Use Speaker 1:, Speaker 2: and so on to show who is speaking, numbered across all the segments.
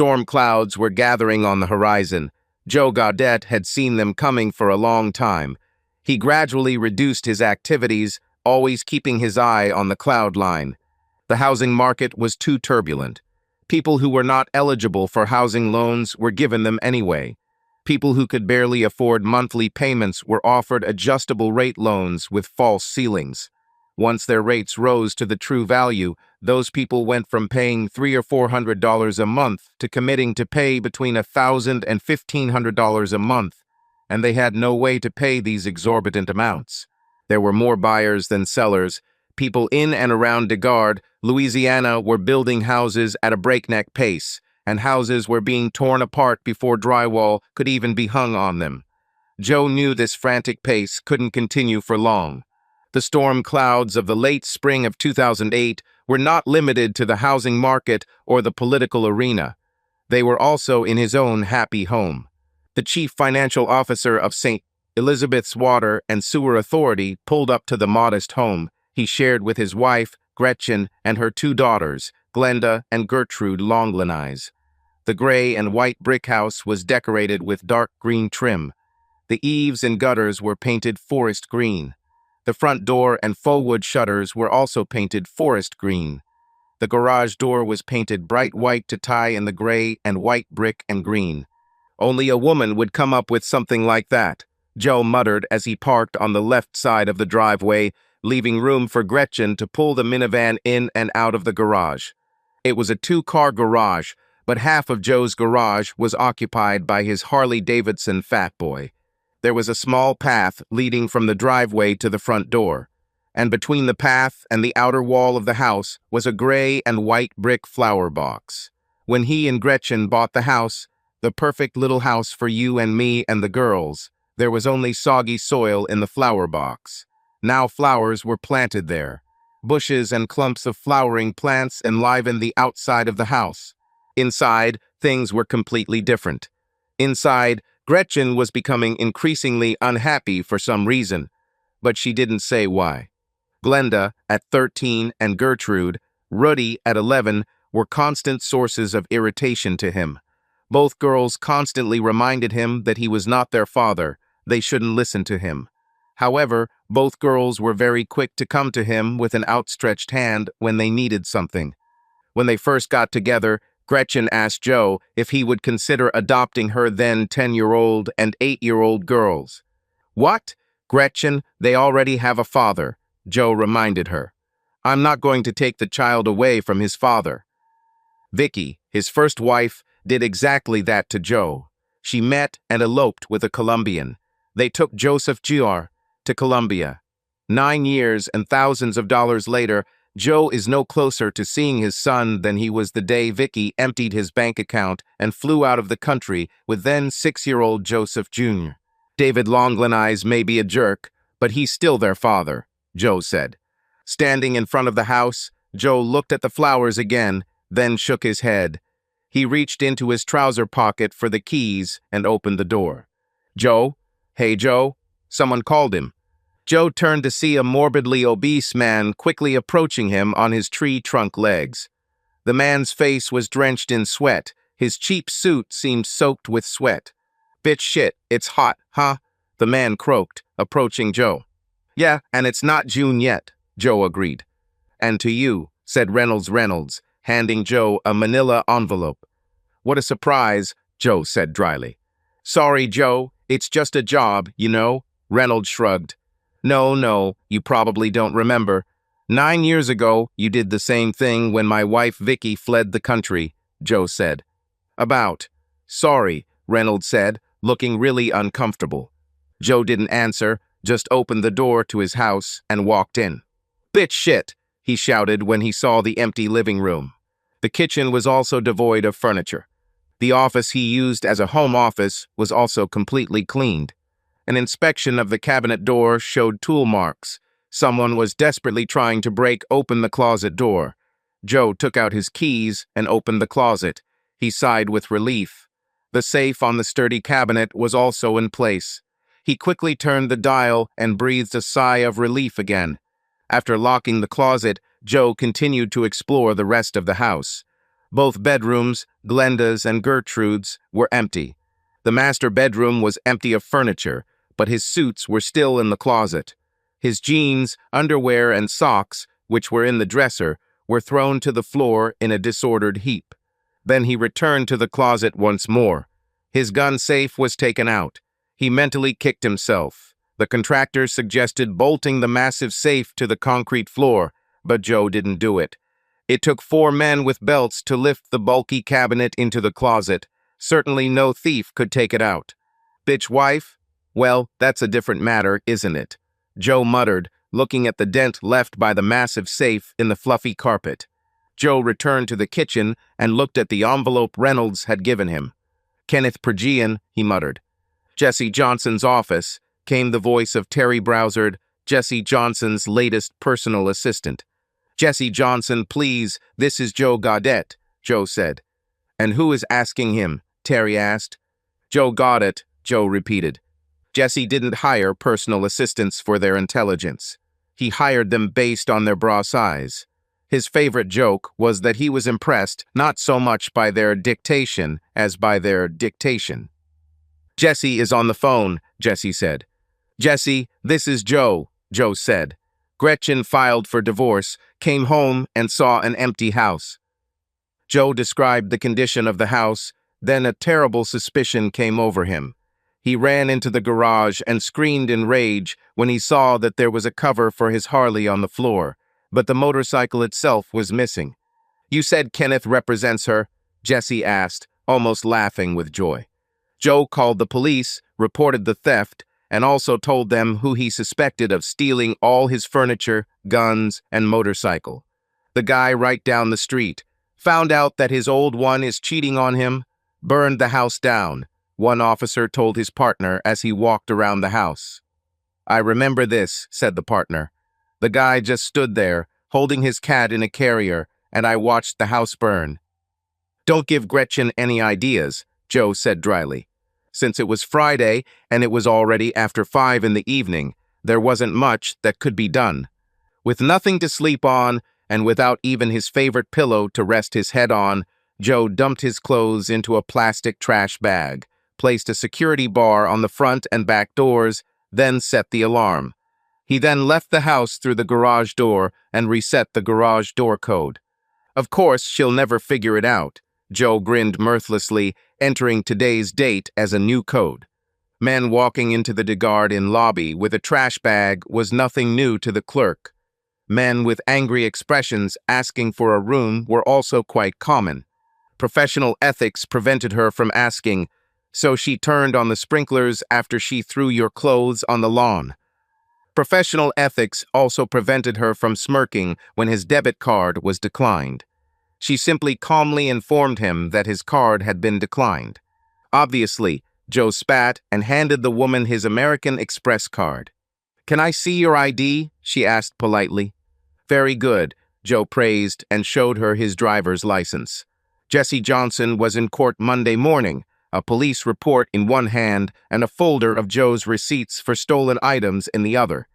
Speaker 1: Storm clouds were gathering on the horizon. Joe Gaudette had seen them coming for a long time. He gradually reduced his activities, always keeping his eye on the cloud line. The housing market was too turbulent. People who were not eligible for housing loans were given them anyway. People who could barely afford monthly payments were offered adjustable rate loans with false ceilings. Once their rates rose to the true value, those people went from paying $300 or $400 a month to committing to pay between $1,000 and $1,500 a month, and they had no way to pay these exorbitant amounts. There were more buyers than sellers. People in and around Degard, Louisiana, were building houses at a breakneck pace, and houses were being torn apart before drywall could even be hung on them. Joe knew this frantic pace couldn't continue for long. The storm clouds of the late spring of 2008 were not limited to the housing market or the political arena. They were also in his own happy home. The chief financial officer of St. Elizabeth's Water and Sewer Authority pulled up to the modest home he shared with his wife, Gretchen, and her two daughters, Glenda and Gertrude Longlanise. The gray and white brick house was decorated with dark green trim. The eaves and gutters were painted forest green. The front door and faux wood shutters were also painted forest green. The garage door was painted bright white to tie in the gray and white brick and green. Only a woman would come up with something like that, Joe muttered as he parked on the left side of the driveway, leaving room for Gretchen to pull the minivan in and out of the garage. It was a two-car garage, but half of Joe's garage was occupied by his Harley-Davidson Fat Boy. There was a small path leading from the driveway to the front door, and between the path and the outer wall of the house was a gray and white brick flower box. When he and Gretchen bought the house, the perfect little house for you and me and the girls, there was only soggy soil in the flower box. Now flowers were planted there. Bushes and clumps of flowering plants enlivened the outside of the house. Inside, things were completely different. Inside, Gretchen was becoming increasingly unhappy for some reason, but she didn't say why. Glenda, at 13, and Gertrude, Ruddy, at 11, were constant sources of irritation to him. Both girls constantly reminded him that he was not their father. They shouldn't listen to him. However, both girls were very quick to come to him with an outstretched hand when they needed something. When they first got together, Gretchen asked Joe if he would consider adopting her then 10-year-old and 8-year-old girls. What? Gretchen, they already have a father, Joe reminded her. I'm not going to take the child away from his father. Vicky, his first wife, did exactly that to Joe. She met and eloped with a Colombian. They took Joseph Jr. to Colombia. 9 years and thousands of dollars later, Joe is no closer to seeing his son than he was the day Vicky emptied his bank account and flew out of the country with then 6-year-old Joseph Jr. David Longlanise may be a jerk, but he's still their father, Joe said. Standing in front of the house, Joe looked at the flowers again, then shook his head. He reached into his trouser pocket for the keys and opened the door. Joe? Hey, Joe? Someone called him. Joe turned to see a morbidly obese man quickly approaching him on his tree trunk legs. The man's face was drenched in sweat. His cheap suit seemed soaked with sweat. Bitch shit, it's hot, huh? The man croaked, approaching Joe. Yeah, and it's not June yet, Joe agreed. And to you, said Reynolds, handing Joe a manila envelope. What a surprise, Joe said dryly. Sorry, Joe, it's just a job, you know, Reynolds shrugged. No, you probably don't remember. 9 years ago, you did the same thing when my wife Vicky fled the country, Joe said. About. Sorry, Reynolds said, looking really uncomfortable. Joe didn't answer, just opened the door to his house and walked in. Bitch shit, he shouted when he saw the empty living room. The kitchen was also devoid of furniture. The office he used as a home office was also completely cleaned. An inspection of the cabinet door showed tool marks. Someone was desperately trying to break open the closet door. Joe took out his keys and opened the closet. He sighed with relief. The safe on the sturdy cabinet was also in place. He quickly turned the dial and breathed a sigh of relief again. After locking the closet, Joe continued to explore the rest of the house. Both bedrooms, Glenda's and Gertrude's, were empty. The master bedroom was empty of furniture, but his suits were still in the closet. His jeans, underwear, and socks, which were in the dresser, were thrown to the floor in a disordered heap. Then he returned to the closet once more. His gun safe was taken out. He mentally kicked himself. The contractor suggested bolting the massive safe to the concrete floor, but Joe didn't do it. It took 4 men with belts to lift the bulky cabinet into the closet. Certainly no thief could take it out. Bitch wife? Well, that's a different matter, isn't it? Joe muttered, looking at the dent left by the massive safe in the fluffy carpet. Joe returned to the kitchen and looked at the envelope Reynolds had given him. Kenneth Pergian, he muttered. Jesse Johnson's office, came the voice of Terry Browsard, Jesse Johnson's latest personal assistant. Jesse Johnson, please, this is Joe Goddett, Joe said. And who is asking him? Terry asked. Joe Goddett, Joe repeated. Jesse didn't hire personal assistants for their intelligence. He hired them based on their bra size. His favorite joke was that he was impressed not so much by their dictation as by their dictation. Jesse is on the phone, Jesse said. Jesse, this is Joe, Joe said. Gretchen filed for divorce, came home, and saw an empty house. Joe described the condition of the house, then a terrible suspicion came over him. He ran into the garage and screamed in rage when he saw that there was a cover for his Harley on the floor, but the motorcycle itself was missing. You said Kenneth represents her? Jesse asked, almost laughing with joy. Joe called the police, reported the theft, and also told them who he suspected of stealing all his furniture, guns, and motorcycle. The guy right down the street found out that his old one is cheating on him, burned the house down, one officer told his partner as he walked around the house. I remember this, said the partner. The guy just stood there, holding his cat in a carrier, and I watched the house burn. Don't give Gretchen any ideas, Joe said dryly. Since it was Friday and it was already after 5 in the evening, there wasn't much that could be done. With nothing to sleep on and without even his favorite pillow to rest his head on, Joe dumped his clothes into a plastic trash bag, placed a security bar on the front and back doors, then set the alarm. He then left the house through the garage door and reset the garage door code. Of course, she'll never figure it out. Joe grinned mirthlessly, entering today's date as a new code. Men walking into the DeGarde lobby with a trash bag was nothing new to the clerk. Men with angry expressions asking for a room were also quite common. Professional ethics prevented her from asking, so she turned on the sprinklers after she threw your clothes on the lawn. Professional ethics also prevented her from smirking when his debit card was declined. She simply calmly informed him that his card had been declined. Obviously, Joe spat and handed the woman his American Express card. Can I see your ID? She asked politely. Very good, Joe praised and showed her his driver's license. Jesse Johnson was in court Monday morning, a police report in one hand and a folder of Joe's receipts for stolen items in the other.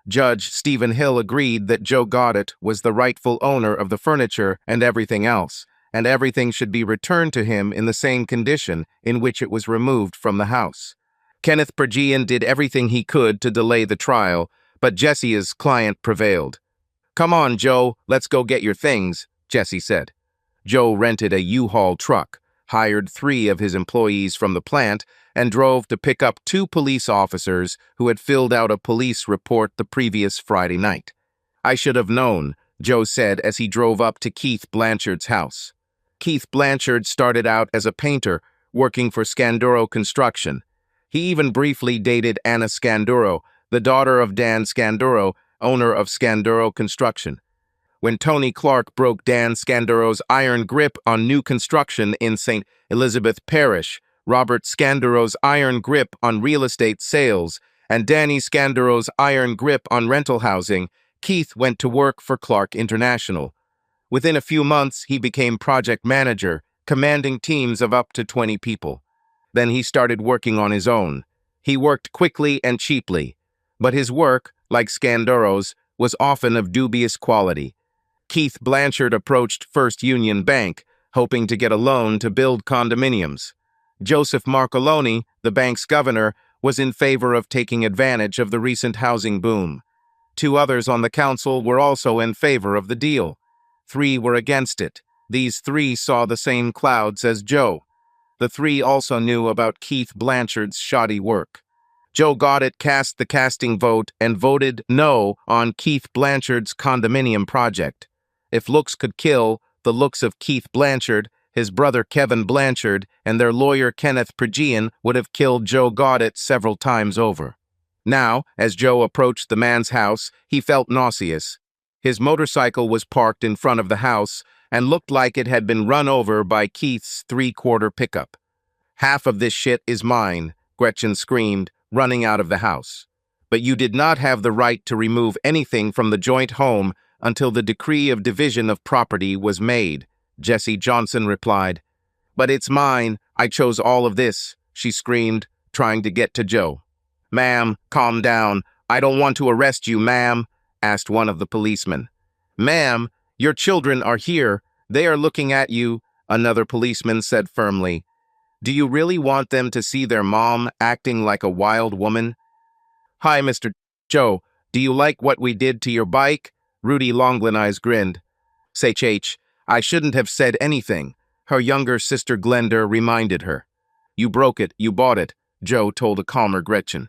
Speaker 1: Judge Stephen Hill agreed that Joe Goddett was the rightful owner of the furniture and everything else, and everything should be returned to him in the same condition in which it was removed from the house. Kenneth Pergian did everything he could to delay the trial, but Jesse's client prevailed. Come on, Joe, let's go get your things, Jesse said. Joe rented a U-Haul truck, hired 3 of his employees from the plant, and drove to pick up 2 police officers who had filled out a police report the previous Friday night. I should have known, Joe said as he drove up to Keith Blanchard's house. Keith Blanchard started out as a painter working for Scanduro Construction. He even briefly dated Anna Scanduro, the daughter of Dan Scanduro, owner of Scanduro Construction. When Tony Clark broke Dan Scanduro's iron grip on new construction in St. Elizabeth Parish, Robert Scanduro's iron grip on real estate sales, and Danny Scanduro's iron grip on rental housing, Keith went to work for Clark International. Within a few months, he became project manager, commanding teams of up to 20 people. Then he started working on his own. He worked quickly and cheaply, but his work, like Scanduro's, was often of dubious quality. Keith Blanchard approached First Union Bank, hoping to get a loan to build condominiums. Joseph Marcoloni, the bank's governor, was in favor of taking advantage of the recent housing boom. 2 others on the council were also in favor of the deal. 3 were against it. These 3 saw the same clouds as Joe. The 3 also knew about Keith Blanchard's shoddy work. Joe Goddett cast the casting vote and voted no on Keith Blanchard's condominium project. If looks could kill, the looks of Keith Blanchard, his brother Kevin Blanchard, and their lawyer Kenneth Pregian would have killed Joe Goddett several times over. Now, as Joe approached the man's house, he felt nauseous. His motorcycle was parked in front of the house and looked like it had been run over by Keith's 3-quarter pickup. "Half of this shit is mine," Gretchen screamed, running out of the house. "But you did not have the right to remove anything from the joint home until the decree of division of property was made," Jesse Johnson replied. "But it's mine. I chose all of this," she screamed, trying to get to Joe. "Ma'am, calm down. I don't want to arrest you, ma'am," asked one of the policemen. "Ma'am, your children are here. They are looking at you," another policeman said firmly. "Do you really want them to see their mom acting like a wild woman?" "Hi, Mr. Joe. Do you like what we did to your bike?" Rudy Longlin Eyes grinned. "H, I shouldn't have said anything," her younger sister Glenda reminded her. "You broke it, you bought it," Joe told a calmer Gretchen.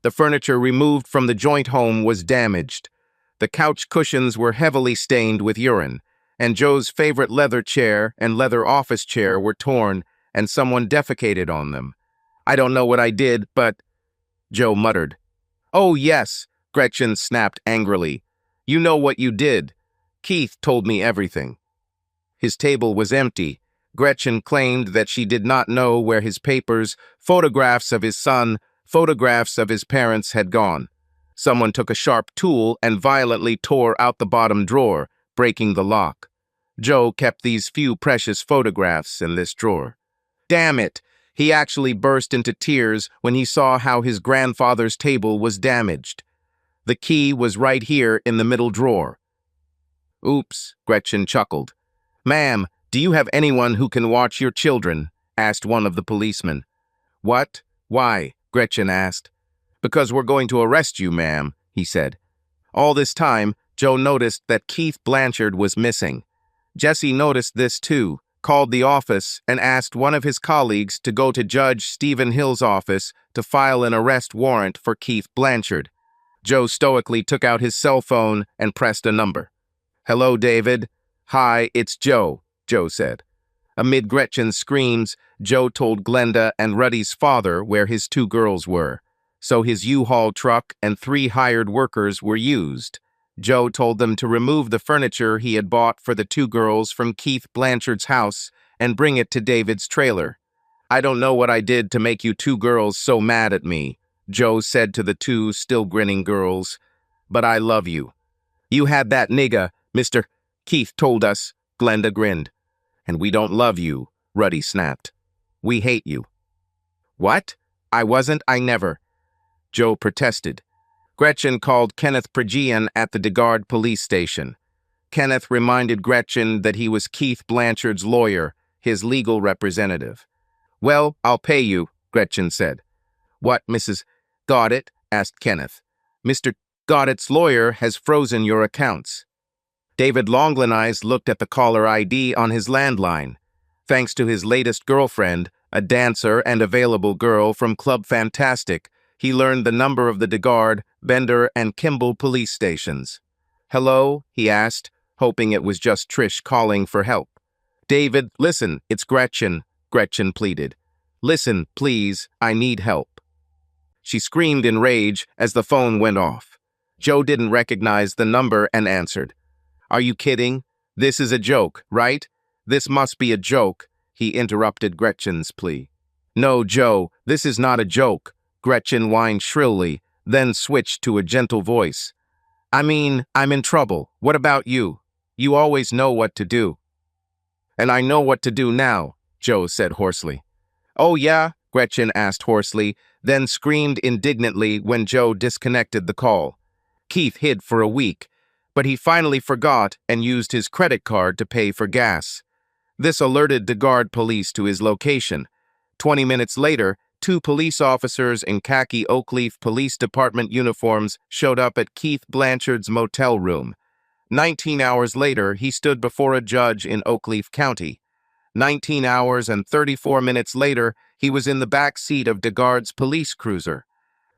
Speaker 1: The furniture removed from the joint home was damaged. The couch cushions were heavily stained with urine, and Joe's favorite leather chair and leather office chair were torn, and someone defecated on them. "I don't know what I did, but—" Joe muttered. "Oh, yes," Gretchen snapped angrily. "You know what you did. Keith told me everything." His table was empty. Gretchen claimed that she did not know where his papers, photographs of his son, photographs of his parents had gone. Someone took a sharp tool and violently tore out the bottom drawer, breaking the lock. Joe kept these few precious photographs in this drawer. Damn it! He actually burst into tears when he saw how his grandfather's table was damaged. The key was right here in the middle drawer. "Oops," Gretchen chuckled. "Ma'am, do you have anyone who can watch your children?" asked one of the policemen. "What? Why?" Gretchen asked. "Because we're going to arrest you, ma'am," he said. All this time, Joe noticed that Keith Blanchard was missing. Jesse noticed this too, called the office, and asked one of his colleagues to go to Judge Stephen Hill's office to file an arrest warrant for Keith Blanchard. Joe stoically took out his cell phone and pressed a number. "Hello, David." "Hi, it's Joe," Joe said. Amid Gretchen's screams, Joe told Glenda and Ruddy's father where his 2 girls were. So his U-Haul truck and 3 hired workers were used. Joe told them to remove the furniture he had bought for the 2 girls from Keith Blanchard's house and bring it to David's trailer. "I don't know what I did to make you 2 girls so mad at me," Joe said to the 2 still grinning girls. "But I love you." "You had that nigga, Mr. Keith told us," Glenda grinned. "And we don't love you," Ruddy snapped. "We hate you." "What? I never." Joe protested. Gretchen called Kenneth Pregian at the DeGard police station. Kenneth reminded Gretchen that he was Keith Blanchard's lawyer, his legal representative. "Well, I'll pay you," Gretchen said. "What, Mrs. Goddett?" asked Kenneth. "Mr. Goddett's lawyer has frozen your accounts." David Longlin Eyes looked at the caller ID on his landline. Thanks to his latest girlfriend, a dancer and available girl from Club Fantastic, he learned the number of the DeGard, Bender, and Kimball police stations. "Hello?" he asked, hoping it was just Trish calling for help. "David, listen, it's Gretchen," Gretchen pleaded. "Listen, please, I need help." She screamed in rage as the phone went off. Joe didn't recognize the number and answered. "Are you kidding? This is a joke, right? This must be a joke," he interrupted Gretchen's plea. "No, Joe, this is not a joke," Gretchen whined shrilly, then switched to a gentle voice. "I mean, I'm in trouble. What about you? You always know what to do." "And I know what to do now," Joe said hoarsely. "Oh yeah?" Gretchen asked hoarsely, then screamed indignantly when Joe disconnected the call. Keith hid for a week, but he finally forgot and used his credit card to pay for gas. This alerted the guard police to his location. 20 minutes later, two police officers in khaki Oakleaf Police Department uniforms showed up at Keith Blanchard's motel room. 19 hours later, he stood before a judge in Oakleaf County. 19 hours and 34 minutes later, he was in the back seat of DeGard's police cruiser.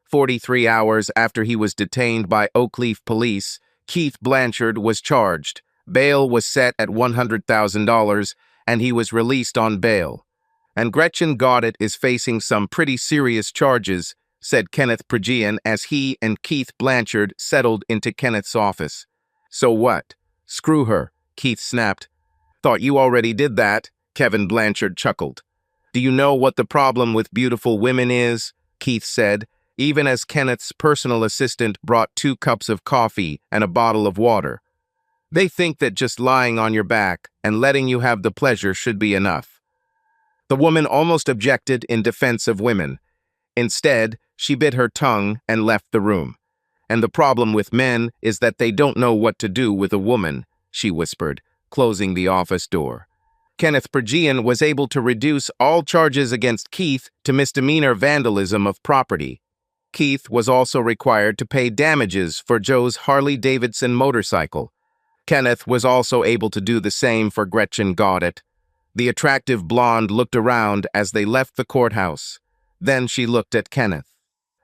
Speaker 1: 43 hours after he was detained by Oakleaf Police, Keith Blanchard was charged. Bail was set at $100,000, and he was released on bail. And Gretchen Gaudet is facing some pretty serious charges, said Kenneth Prejean as he and Keith Blanchard settled into Kenneth's office. So what? Screw her, Keith snapped. Thought you already did that, Kevin Blanchard chuckled. Do you know what the problem with beautiful women is? Keith said, even as Kenneth's personal assistant brought 2 cups of coffee and a bottle of water. They think that just lying on your back and letting you have the pleasure should be enough. The woman almost objected in defense of women. Instead, she bit her tongue and left the room. And the problem with men is that they don't know what to do with a woman, she whispered, closing the office door. Kenneth Prejean was able to reduce all charges against Keith to misdemeanor vandalism of property. Keith was also required to pay damages for Joe's Harley-Davidson motorcycle. Kenneth was also able to do the same for Gretchen Gaudet. The attractive blonde looked around as they left the courthouse. Then she looked at Kenneth.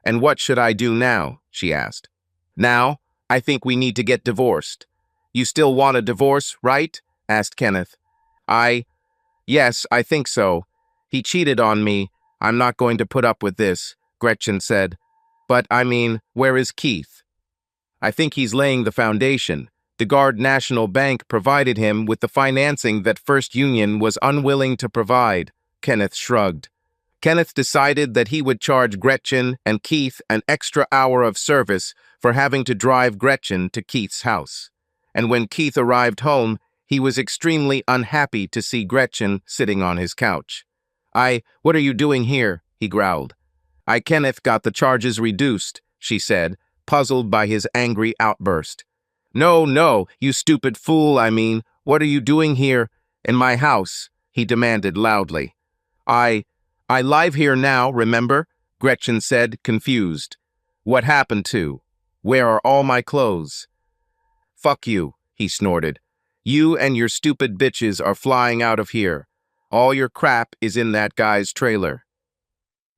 Speaker 1: And what should I do now? She asked. Now, I think we need to get divorced. You still want a divorce, right? Asked Kenneth. Yes, I think so. He cheated on me. I'm not going to put up with this, Gretchen said. But, where is Keith? I think he's laying the foundation. DeGard National Bank provided him with the financing that First Union was unwilling to provide, Kenneth shrugged. Kenneth decided that he would charge Gretchen and Keith an extra hour of service for having to drive Gretchen to Keith's house. And when Keith arrived home, he was extremely unhappy to see Gretchen sitting on his couch. What are you doing here? He growled. Kenneth got the charges reduced, she said, puzzled by his angry outburst. No, you stupid fool, what are you doing here? In my house, he demanded loudly. I live here now, remember? Gretchen said, confused. What happened to? Where are all my clothes? Fuck you, he snorted. You and your stupid bitches are flying out of here. All your crap is in that guy's trailer.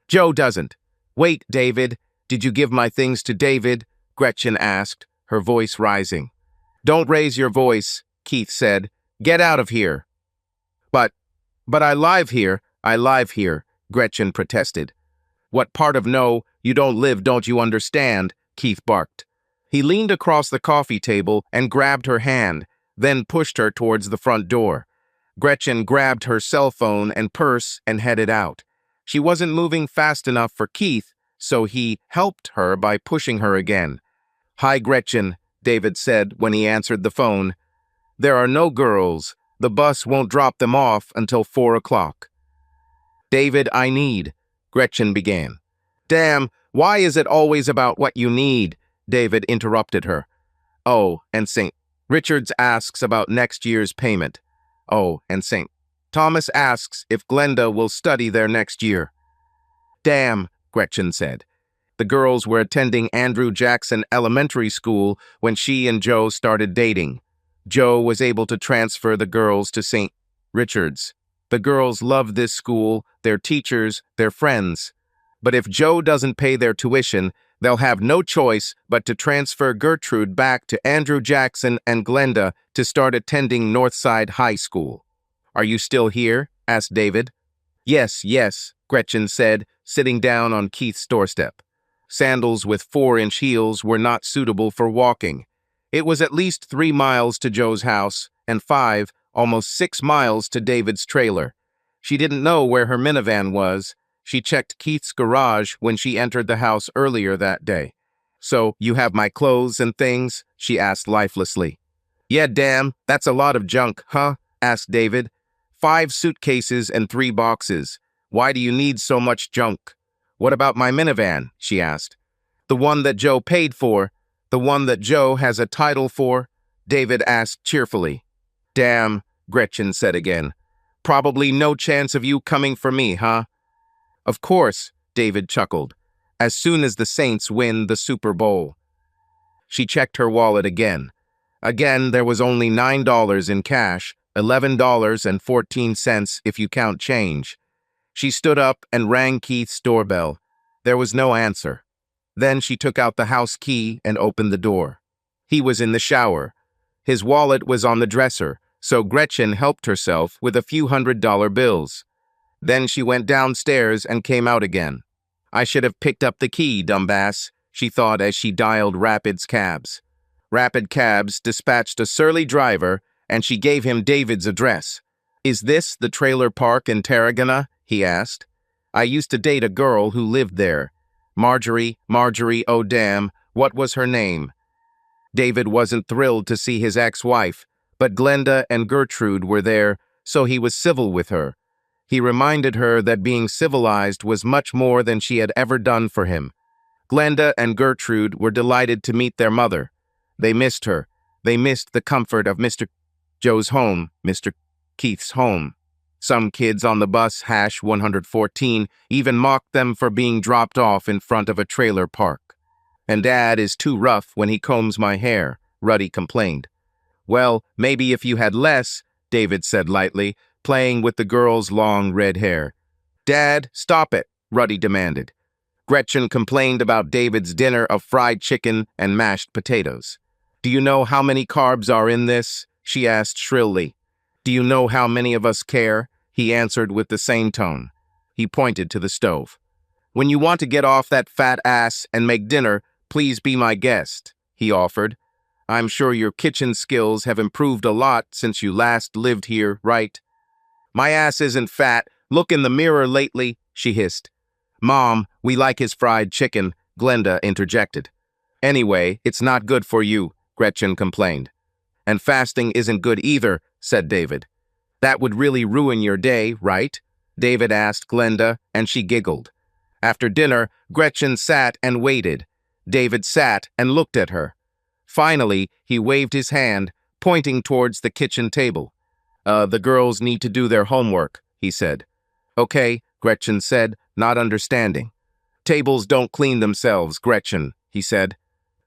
Speaker 1: Joe doesn't. Wait, David, did you give my things to David? Gretchen asked, her voice rising. Don't raise your voice, Keith said. Get out of here. But I live here, Gretchen protested. What part of no, you don't live, don't you understand? Keith barked. He leaned across the coffee table and grabbed her hand, then pushed her towards the front door. Gretchen grabbed her cell phone and purse and headed out. She wasn't moving fast enough for Keith, so he helped her by pushing her again. Hi, Gretchen, David said when he answered the phone. There are no girls. The bus won't drop them off until 4 o'clock. David, Gretchen began. Damn, why is it always about what you need? David interrupted her. Oh, and St. Richards asks about next year's payment. Oh, and St. Thomas asks if Glenda will study there next year. Damn, Gretchen said. The girls were attending Andrew Jackson Elementary School when she and Joe started dating. Joe was able to transfer the girls to St. Richards. The girls love this school, their teachers, their friends. But if Joe doesn't pay their tuition, they'll have no choice but to transfer Gertrude back to Andrew Jackson and Glenda to start attending Northside High School. Are you still here? Asked David. Yes, Gretchen said, sitting down on Keith's doorstep. Sandals with 4-inch heels were not suitable for walking. It was at least 3 miles to Joe's house and 5, almost 6 miles to David's trailer. She didn't know where her minivan was. She checked Keith's garage when she entered the house earlier that day. So, you have my clothes and things? She asked lifelessly. Yeah, damn, that's a lot of junk, huh? Asked David. 5 suitcases and 3 boxes. Why do you need so much junk? What about my minivan? She asked. The one that Joe paid for. The one that Joe has a title for? David asked cheerfully. Damn, Gretchen said again. Probably no chance of you coming for me, huh? Of course, David chuckled. As soon as the Saints win the Super Bowl. She checked her wallet again. Again, there was only $9 in cash, $11.14 if you count change. She stood up and rang Keith's doorbell. There was no answer. Then she took out the house key and opened the door. He was in the shower. His wallet was on the dresser, so Gretchen helped herself with a few $100 bills. Then she went downstairs and came out again. I should have picked up the key, dumbass, she thought as she dialed Rapid's cabs. Rapid Cabs dispatched a surly driver, and she gave him David's address. Is this the trailer park in Tarragona? He asked. I used to date a girl who lived there. Marjorie, oh damn, what was her name? David wasn't thrilled to see his ex-wife, but Glenda and Gertrude were there, so he was civil with her. He reminded her that being civilized was much more than she had ever done for him. Glenda and Gertrude were delighted to meet their mother. They missed her. They missed the comfort of Mr. Joe's home, Mr. Keith's home. Some kids on the bus #114 even mocked them for being dropped off in front of a trailer park. And Dad is too rough when he combs my hair, Ruddy complained. Well, maybe if you had less, David said lightly, playing with the girl's long red hair. Dad, stop it, Ruddy demanded. Gretchen complained about David's dinner of fried chicken and mashed potatoes. Do you know how many carbs are in this? She asked shrilly. Do you know how many of us care? He answered with the same tone. He pointed to the stove. When you want to get off that fat ass and make dinner, please be my guest, he offered. I'm sure your kitchen skills have improved a lot since you last lived here, right? My ass isn't fat. Look in the mirror lately, she hissed. Mom, we like his fried chicken, Glenda interjected. Anyway, it's not good for you, Gretchen complained. And fasting isn't good either, said David. That would really ruin your day, right? David asked Glenda, and she giggled. After dinner, Gretchen sat and waited. David sat and looked at her. Finally, he waved his hand, pointing towards the kitchen table. The girls need to do their homework, he said. Okay, Gretchen said, not understanding. Tables don't clean themselves, Gretchen, he said.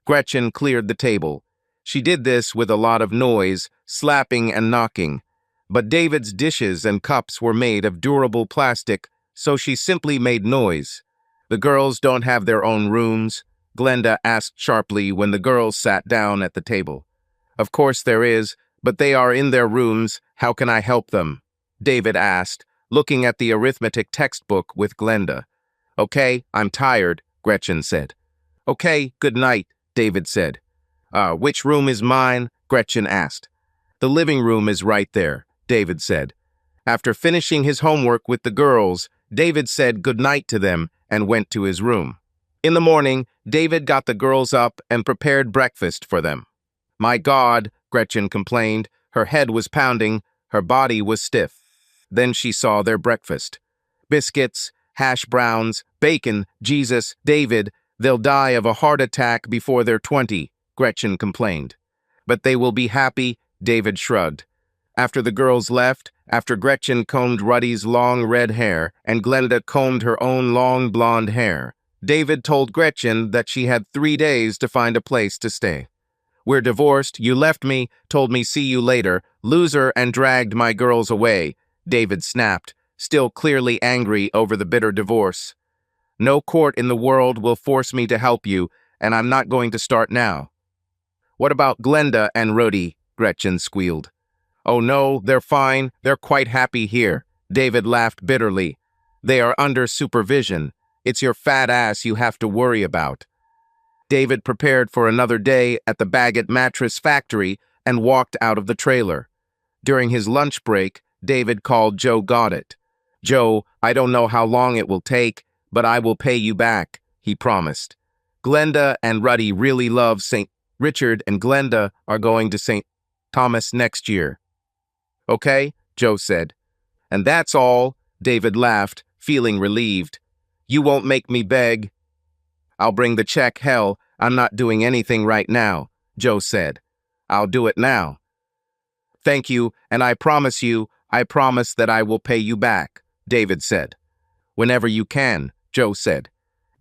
Speaker 1: Gretchen cleared the table. She did this with a lot of noise, slapping and knocking. But David's dishes and cups were made of durable plastic, so she simply made noise. The girls don't have their own rooms, Glenda asked sharply when the girls sat down at the table. Of course there is, but they are in their rooms. How can I help them? David asked, looking at the arithmetic textbook with Glenda. Okay, I'm tired, Gretchen said. Okay, good night, David said. Which room is mine? Gretchen asked. The living room is right there, David said. After finishing his homework with the girls, David said goodnight to them and went to his room. In the morning, David got the girls up and prepared breakfast for them. My God, Gretchen complained. Her head was pounding, her body was stiff. Then she saw their breakfast. Biscuits, hash browns, bacon, Jesus, David, they'll die of a heart attack before they're 20, Gretchen complained. But they will be happy, David shrugged. After the girls left, after Gretchen combed Ruddy's long red hair and Glenda combed her own long blonde hair, David told Gretchen that she had 3 days to find a place to stay. We're divorced, you left me, told me see you later, loser, and dragged my girls away, David snapped, still clearly angry over the bitter divorce. No court in the world will force me to help you, and I'm not going to start now. What about Glenda and Ruddy? Gretchen squealed. Oh no, they're fine, they're quite happy here, David laughed bitterly. They are under supervision. It's your fat ass you have to worry about. David prepared for another day at the Baggett mattress factory and walked out of the trailer. During his lunch break, David called Joe Goddett. Joe, I don't know how long it will take, but I will pay you back, he promised. Glenda and Ruddy really love St. Richard, and Glenda are going to St. Thomas next year. Okay, Joe said. And that's all, David laughed, feeling relieved. You won't make me beg. I'll bring the check, hell, I'm not doing anything right now, Joe said. I'll do it now. Thank you, and I promise you, I promise that I will pay you back, David said. Whenever you can, Joe said.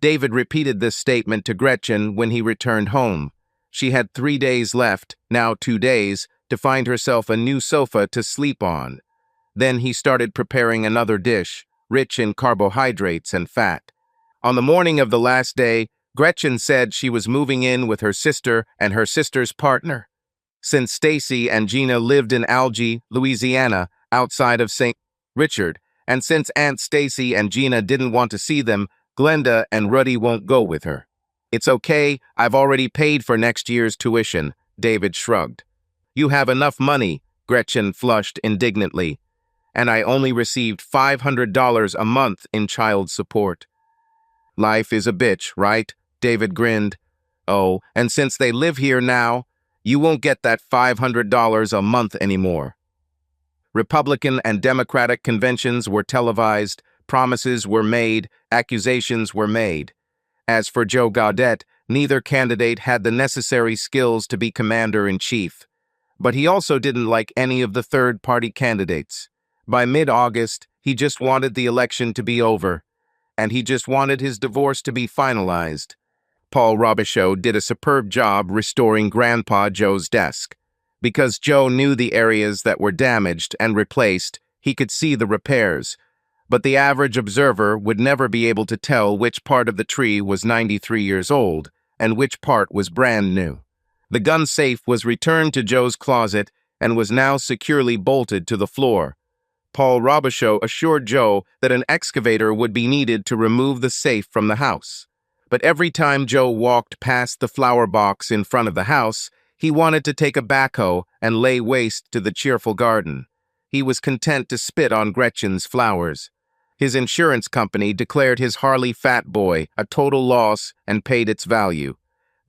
Speaker 1: David repeated this statement to Gretchen when he returned home. She had 3 days left, now 2 days, to find herself a new sofa to sleep on. Then he started preparing another dish, rich in carbohydrates and fat. On the morning of the last day, Gretchen said she was moving in with her sister and her sister's partner. Since Stacy and Gina lived in Algie, Louisiana, outside of St. Richard, and since Aunt Stacy and Gina didn't want to see them, Glenda and Ruddy won't go with her. It's okay, I've already paid for next year's tuition, David shrugged. You have enough money, Gretchen flushed indignantly. And I only received $500 a month in child support. Life is a bitch, right? David grinned. Oh, and since they live here now, you won't get that $500 a month anymore. Republican and Democratic conventions were televised, promises were made, accusations were made. As for Joe Gaudette, neither candidate had the necessary skills to be commander-in-chief. But he also didn't like any of the third-party candidates. By mid-August, he just wanted the election to be over, and he just wanted his divorce to be finalized. Paul Robichaud did a superb job restoring Grandpa Joe's desk. Because Joe knew the areas that were damaged and replaced, he could see the repairs. But the average observer would never be able to tell which part of the tree was 93 years old and which part was brand new. The gun safe was returned to Joe's closet and was now securely bolted to the floor. Paul Robichaud assured Joe that an excavator would be needed to remove the safe from the house. But every time Joe walked past the flower box in front of the house, he wanted to take a backhoe and lay waste to the cheerful garden. He was content to spit on Gretchen's flowers. His insurance company declared his Harley Fat Boy a total loss and paid its value.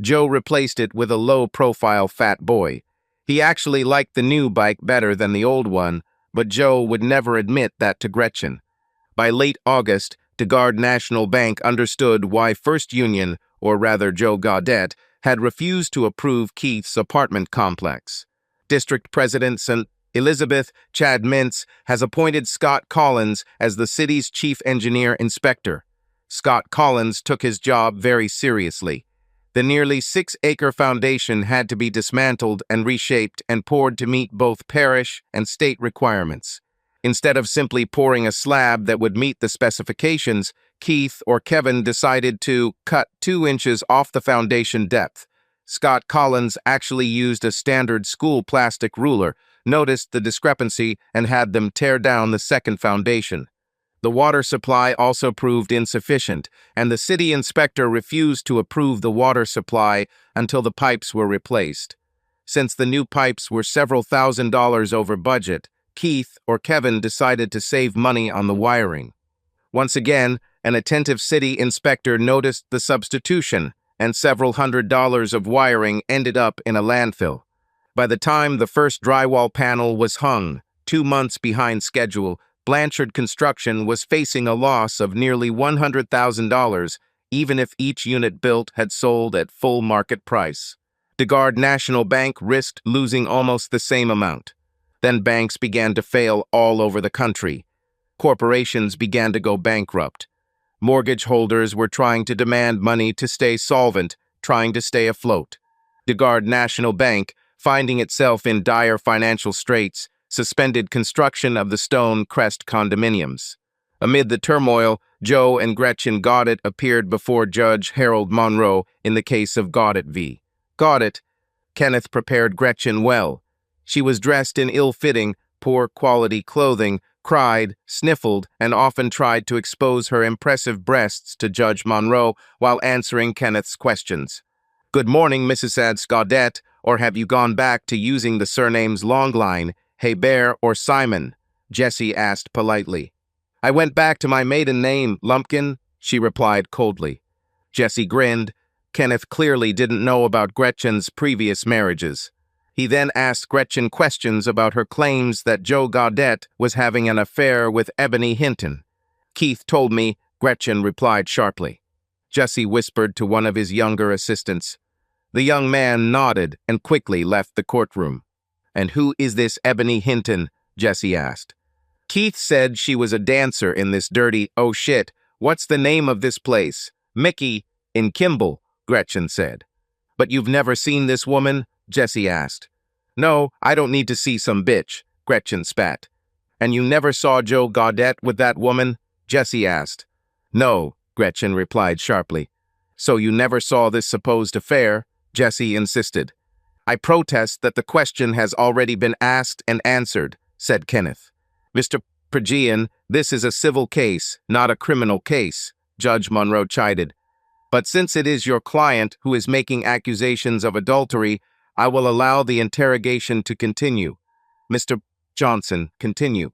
Speaker 1: Joe replaced it with a low-profile Fat Boy. He actually liked the new bike better than the old one, but Joe would never admit that to Gretchen. By late August, DeGard National Bank understood why First Union, or rather Joe Gaudette, had refused to approve Keith's apartment complex. District President St. Elizabeth Chad Mintz has appointed Scott Collins as the city's chief engineer inspector. Scott Collins took his job very seriously. The nearly 6-acre foundation had to be dismantled and reshaped and poured to meet both parish and state requirements. Instead of simply pouring a slab that would meet the specifications, Keith or Kevin decided to cut 2 inches off the foundation depth. Scott Collins actually used a standard school plastic ruler, noticed the discrepancy, and had them tear down the second foundation. The water supply also proved insufficient, and the city inspector refused to approve the water supply until the pipes were replaced. Since the new pipes were several $1,000s over budget, Keith or Kevin decided to save money on the wiring. Once again, an attentive city inspector noticed the substitution, and several $100s of wiring ended up in a landfill. By the time the first drywall panel was hung, 2 months behind schedule, Blanchard Construction was facing a loss of nearly $100,000, even if each unit built had sold at full market price. DeGard National Bank risked losing almost the same amount. Then banks began to fail all over the country. Corporations began to go bankrupt. Mortgage holders were trying to demand money to stay solvent, trying to stay afloat. DeGard National Bank, finding itself in dire financial straits, suspended construction of the Stone Crest condominiums. Amid the turmoil, Joe and Gretchen Gaudette appeared before Judge Harold Monroe in the case of Gaudette v. Gaudette. Kenneth prepared Gretchen well. She was dressed in ill-fitting, poor-quality clothing, cried, sniffled, and often tried to expose her impressive breasts to Judge Monroe while answering Kenneth's questions. "Good morning, Mrs. Gaudette, or have you gone back to using the surnames Longline, Hebert, or Simon?" Jessie asked politely. "I went back to my maiden name, Lumpkin," she replied coldly. Jessie grinned. Kenneth clearly didn't know about Gretchen's previous marriages. He then asked Gretchen questions about her claims that Joe Gaudette was having an affair with Ebony Hinton. "Keith told me," Gretchen replied sharply. Jessie whispered to one of his younger assistants. The young man nodded and quickly left the courtroom. "And who is this Ebony Hinton?" Jessie asked. Keith said she was a dancer in this dirty, oh shit, what's the name of this place? Mickey, in Kimball, Gretchen said. But you've never seen this woman? Jesse asked. No, I don't need to see some bitch, Gretchen spat. And you never saw Joe Gaudette with that woman? Jesse asked. No, Gretchen replied sharply. So you never saw this supposed affair? Jesse insisted. I protest that the question has already been asked and answered, said Kenneth. Mr. Pregian, this is a civil case, not a criminal case, Judge Monroe chided. But since it is your client who is making accusations of adultery, I will allow the interrogation to continue. Mr. Johnson, continue.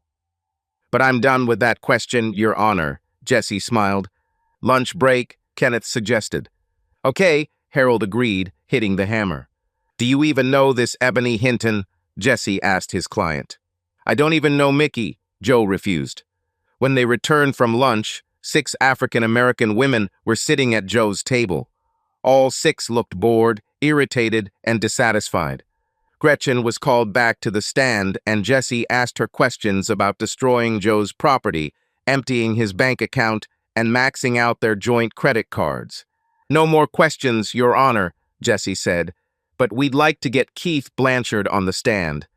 Speaker 1: But I'm done with that question, Your Honor, Jesse smiled. Lunch break, Kenneth suggested. Okay, Harold agreed, hitting the hammer. Do you even know this Ebony Hinton? Jesse asked his client. I don't even know Mickey, Joe refused. When they returned from lunch, 6 African-American women were sitting at Joe's table. All 6 looked bored, irritated, and dissatisfied. Gretchen was called back to the stand, and Jesse asked her questions about destroying Joe's property, emptying his bank account, and maxing out their joint credit cards. No more questions, Your Honor, Jesse said, but we'd like to get Keith Blanchard on the stand.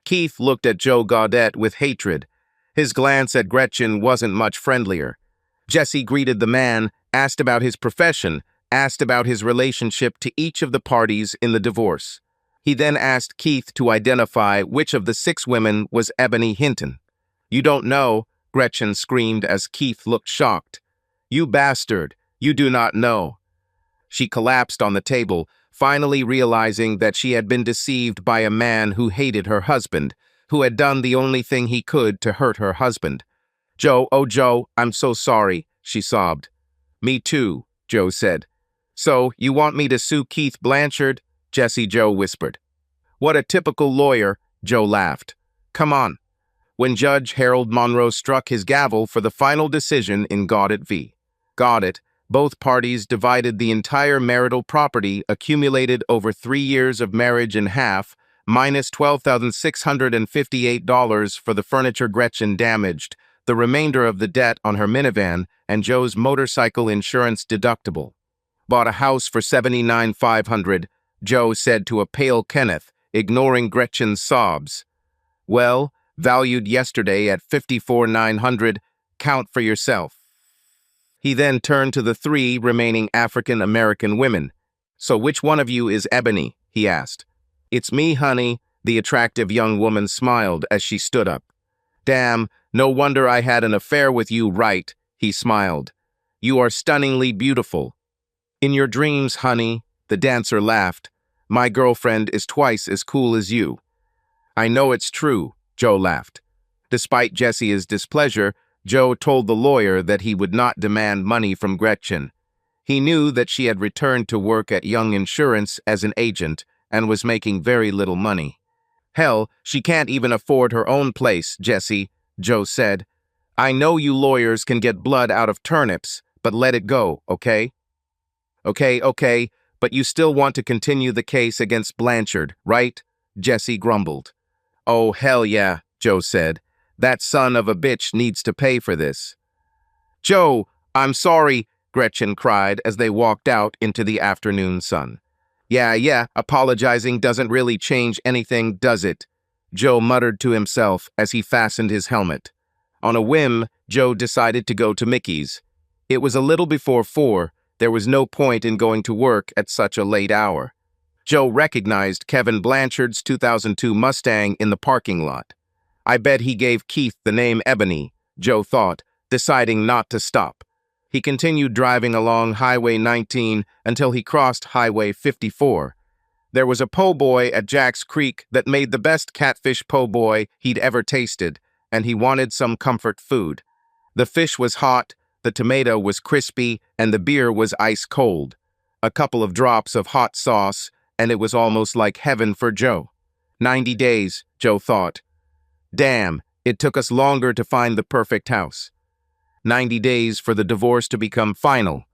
Speaker 1: Keith looked at Joe Gaudette with hatred. His glance at Gretchen wasn't much friendlier. Jesse greeted the man, asked about his profession, asked about his relationship to each of the parties in the divorce. He then asked Keith to identify which of the 6 women was Ebony Hinton. You don't know, Gretchen screamed as Keith looked shocked. You bastard, you do not know. She collapsed on the table, finally realizing that she had been deceived by a man who hated her husband, who had done the only thing he could to hurt her husband. Joe, oh Joe, I'm so sorry, she sobbed. Me too, Joe said. So, you want me to sue Keith Blanchard? Jesse Joe whispered. What a typical lawyer, Joe laughed. Come on. When Judge Harold Monroe struck his gavel for the final decision in Gaudette v. Gaudette, both parties divided the entire marital property accumulated over 3 years of marriage in half, minus $12,658 for the furniture Gretchen damaged, the remainder of the debt on her minivan, and Joe's motorcycle insurance deductible. Bought a house for $79,500, Joe said to a pale Kenneth, ignoring Gretchen's sobs. Well, valued yesterday at $54,900, count for yourself. He then turned to the 3 remaining African-American women. So which one of you is Ebony? He asked. It's me, honey, the attractive young woman smiled as she stood up. Damn, no wonder I had an affair with you, right? He smiled. You are stunningly beautiful. In your dreams, honey, the dancer laughed. My girlfriend is twice as cool as you. I know it's true, Joe laughed. Despite Jesse's displeasure, Joe told the lawyer that he would not demand money from Gretchen. He knew that she had returned to work at Young Insurance as an agent and was making very little money. Hell, she can't even afford her own place, Jesse, Joe said. I know you lawyers can get blood out of turnips, but let it go, okay? Okay, but you still want to continue the case against Blanchard, right? Jesse grumbled. Oh, hell yeah, Joe said. That son of a bitch needs to pay for this. Joe, I'm sorry, Gretchen cried as they walked out into the afternoon sun. Yeah, apologizing doesn't really change anything, does it? Joe muttered to himself as he fastened his helmet. On a whim, Joe decided to go to Mickey's. It was a little before 4. There was no point in going to work at such a late hour. Joe recognized Kevin Blanchard's 2002 Mustang in the parking lot. I bet he gave Keith the name Ebony, Joe thought, deciding not to stop. He continued driving along Highway 19 until he crossed Highway 54. There was a po' boy at Jack's Creek that made the best catfish po' boy he'd ever tasted, and he wanted some comfort food. The fish was hot, the tomato was crispy, and the beer was ice cold. A couple of drops of hot sauce, and it was almost like heaven for Joe. 90 days, Joe thought. Damn, it took us longer to find the perfect house. 90 days for the divorce to become final.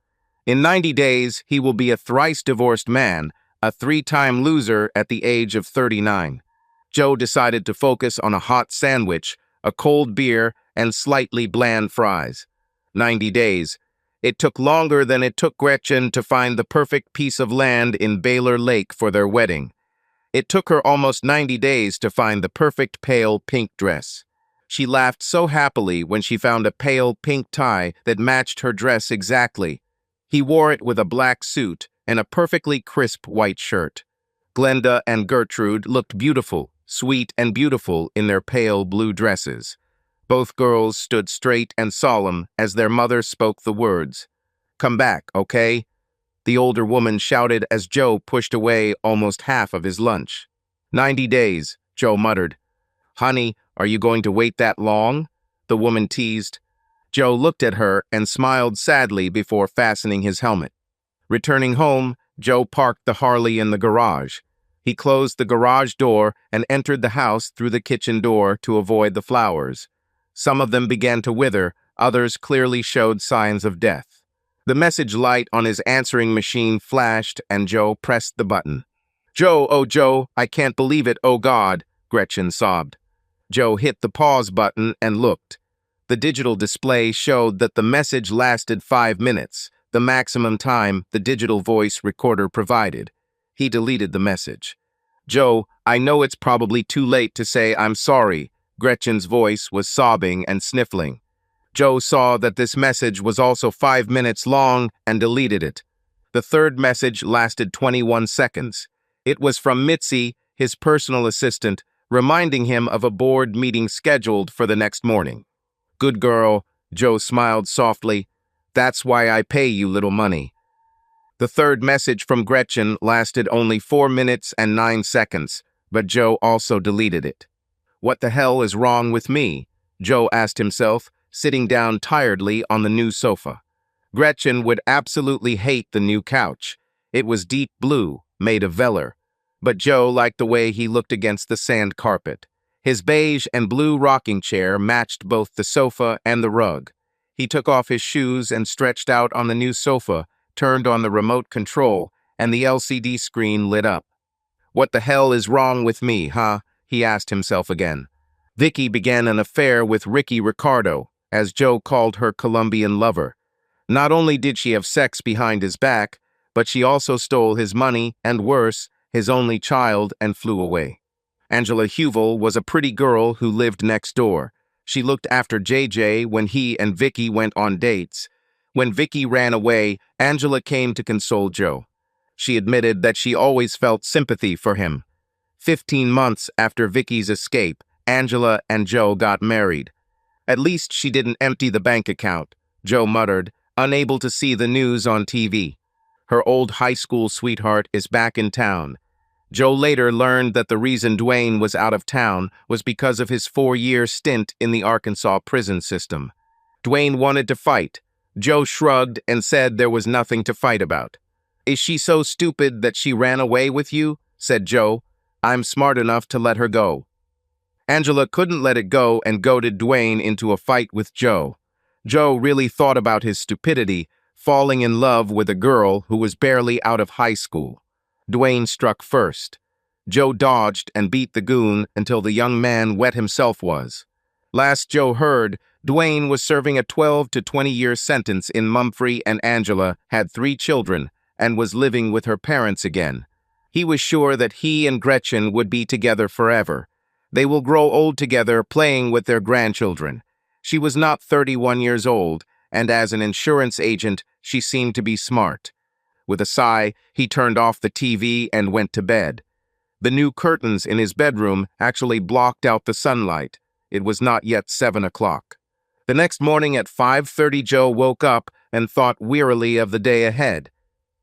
Speaker 1: In 90 days, he will be a thrice-divorced man, a 3-time loser at the age of 39. Joe decided to focus on a hot sandwich, a cold beer, and slightly bland fries. 90 days. It took longer than it took Gretchen to find the perfect piece of land in Baylor Lake for their wedding. It took her almost 90 days to find the perfect pale pink dress. She laughed so happily when she found a pale pink tie that matched her dress exactly. He wore it with a black suit and a perfectly crisp white shirt. Glenda and Gertrude looked beautiful, sweet and beautiful in their pale blue dresses. Both girls stood straight and solemn as their mother spoke the words. "Come back, okay?" the older woman shouted as Joe pushed away almost half of his lunch. 90 days, Joe muttered. "Honey, are you going to wait that long?" the woman teased. Joe looked at her and smiled sadly before fastening his helmet. Returning home, Joe parked the Harley in the garage. He closed the garage door and entered the house through the kitchen door to avoid the flowers. Some of them began to wither, others clearly showed signs of death. The message light on his answering machine flashed and Joe pressed the button. "Joe, oh Joe, I can't believe it, oh God," Gretchen sobbed. Joe hit the pause button and looked. The digital display showed that the message lasted 5 minutes, the maximum time the digital voice recorder provided. He deleted the message. "Joe, I know it's probably too late to say I'm sorry." Gretchen's voice was sobbing and sniffling. Joe saw that this message was also 5 minutes long and deleted it. The third message lasted 21 seconds. It was from Mitzi, his personal assistant, reminding him of a board meeting scheduled for the next morning. "Good girl," Joe smiled softly. "That's why I pay you little money." The third message from Gretchen lasted only 4 minutes and 9 seconds, but Joe also deleted it. "What the hell is wrong with me?" Joe asked himself, sitting down tiredly on the new sofa. Gretchen would absolutely hate the new couch. It was deep blue, made of velour. But Joe liked the way he looked against the sand carpet. His beige and blue rocking chair matched both the sofa and the rug. He took off his shoes and stretched out on the new sofa, turned on the remote control, and the LCD screen lit up. "What the hell is wrong with me, huh?" he asked himself again. Vicky began an affair with Ricky Ricardo, as Joe called her Colombian lover. Not only did she have sex behind his back, but she also stole his money and, worse, his only child and flew away. Angela Huvel was a pretty girl who lived next door. She looked after JJ when he and Vicky went on dates. When Vicky ran away, Angela came to console Joe. She admitted that she always felt sympathy for him. 15 months after Vicky's escape, Angela and Joe got married. "At least she didn't empty the bank account," Joe muttered, unable to see the news on TV. Her old high school sweetheart is back in town. Joe later learned that the reason Dwayne was out of town was because of his 4-year stint in the Arkansas prison system. Dwayne wanted to fight. Joe shrugged and said there was nothing to fight about. "Is she so stupid that she ran away with you?" said Joe. "I'm smart enough to let her go." Angela couldn't let it go and goaded Dwayne into a fight with Joe. Joe really thought about his stupidity, falling in love with a girl who was barely out of high school. Dwayne struck first. Joe dodged and beat the goon until the young man wet himself was. Last Joe heard, Dwayne was serving a 12 to 20-year sentence in Mumphrey, and Angela had 3 children and was living with her parents again. He was sure that he and Gretchen would be together forever. They will grow old together playing with their grandchildren. She was not 31 years old, and as an insurance agent, she seemed to be smart. With a sigh, he turned off the TV and went to bed. The new curtains in his bedroom actually blocked out the sunlight. It was not yet 7 o'clock. The next morning at 5:30, Joe woke up and thought wearily of the day ahead.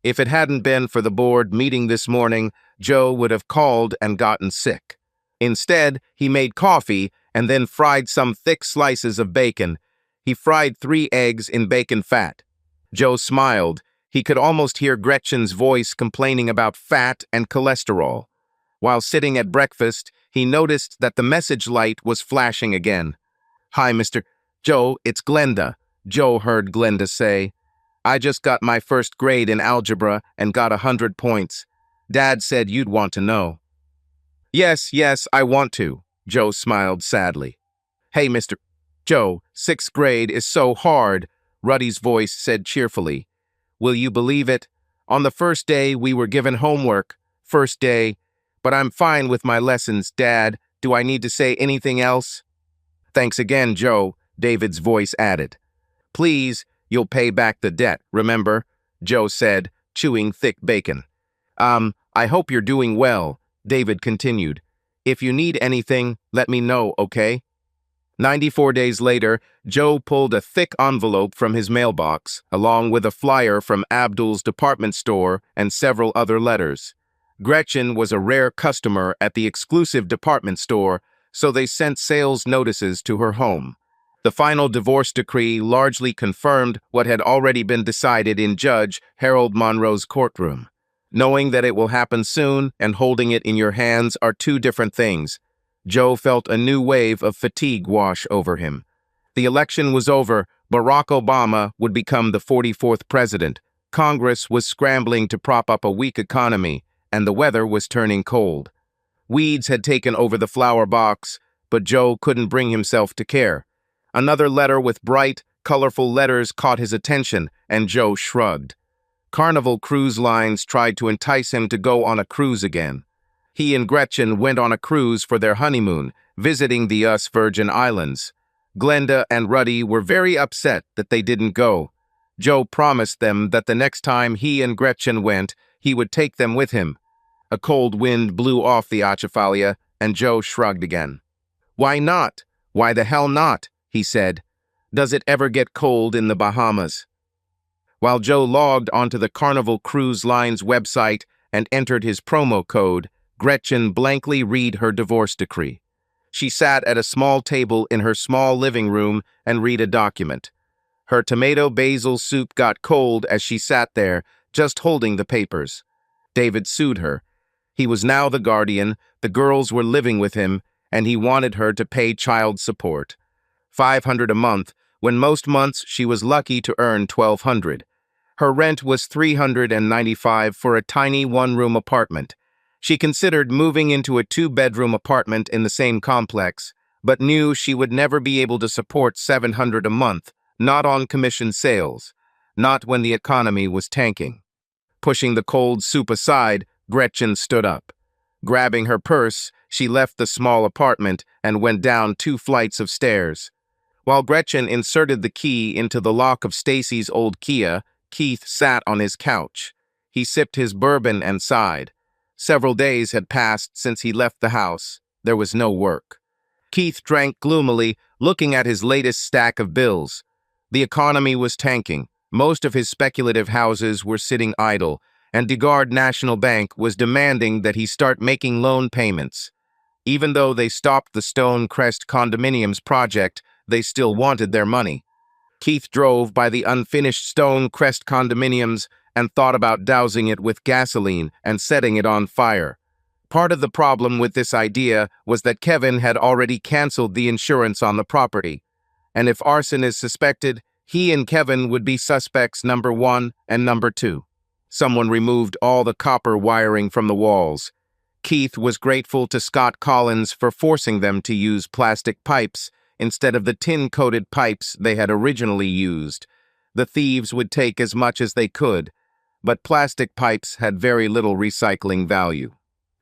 Speaker 1: If it hadn't been for the board meeting this morning, Joe would have called and gotten sick. Instead, he made coffee and then fried some thick slices of bacon. He fried 3 eggs in bacon fat. Joe smiled. He could almost hear Gretchen's voice complaining about fat and cholesterol. While sitting at breakfast, he noticed that the message light was flashing again. "Hi, Mr. Joe, it's Glenda," Joe heard Glenda say. "I just got my first grade in algebra and got 100 points. Dad said you'd want to know." Yes, I want to," Joe smiled sadly. Hey, Mr. Joe, sixth grade is so hard, Ruddy's voice said cheerfully. Will you believe it? On the first day, we were given homework. First day. But I'm fine with my lessons, Dad. Do I need to say anything else? Thanks again, Joe, David's voice added. Please, you'll pay back the debt, remember? Joe said, chewing thick bacon. I hope you're doing well, David continued. If you need anything, let me know, okay? 94 days later, Joe pulled a thick envelope from his mailbox, along with a flyer from Abdul's department store and several other letters. Gretchen was a rare customer at the exclusive department store, so they sent sales notices to her home. The final divorce decree largely confirmed what had already been decided in Judge Harold Monroe's courtroom. Knowing that it will happen soon and holding it in your hands are two different things. Joe felt a new wave of fatigue wash over him. The election was over. Barack Obama would become the 44th president. Congress was scrambling to prop up a weak economy, and the weather was turning cold. Weeds had taken over the flower box, but Joe couldn't bring himself to care. Another letter with bright, colorful letters caught his attention, and Joe shrugged. Carnival Cruise Lines tried to entice him to go on a cruise again. He and Gretchen went on a cruise for their honeymoon, visiting the Virgin Islands. Glenda and Ruddy were very upset that they didn't go. Joe promised them that the next time he and Gretchen went, he would take them with him. A cold wind blew off the Atchafalaya, and Joe shrugged again. Why not? Why the hell not? He said. Does it ever get cold in the Bahamas? While Joe logged onto the Carnival Cruise Line's website and entered his promo code, Gretchen blankly read her divorce decree. She sat at a small table in her small living room and read a document. Her tomato basil soup got cold as she sat there, just holding the papers. David sued her. He was now the guardian, the girls were living with him, and he wanted her to pay child support. $500 a month, when most months she was lucky to earn $1,200. Her rent was $395 for a tiny one-room apartment. She considered moving into a two-bedroom apartment in the same complex, but knew she would never be able to support $700 a month, not on commission sales, not when the economy was tanking. Pushing the cold soup aside, Gretchen stood up. Grabbing her purse, she left the small apartment and went down 2 flights of stairs. While Gretchen inserted the key into the lock of Stacy's old Kia, Keith sat on his couch. He sipped his bourbon and sighed. Several days had passed since he left the house. There was no work. Keith drank gloomily, looking at his latest stack of bills. The economy was tanking. Most of his speculative houses were sitting idle, and DeGard National Bank was demanding that he start making loan payments. Even though they stopped the Stone Crest condominiums project, they still wanted their money. Keith drove by the unfinished Stone Crest condominiums and thought about dousing it with gasoline and setting it on fire. Part of the problem with this idea was that Kevin had already canceled the insurance on the property, and if arson is suspected, he and Kevin would be suspects number 1 and number 2. Someone removed all the copper wiring from the walls. Keith was grateful to Scott Collins for forcing them to use plastic pipes instead of the tin-coated pipes they had originally used. The thieves would take as much as they could, but plastic pipes had very little recycling value.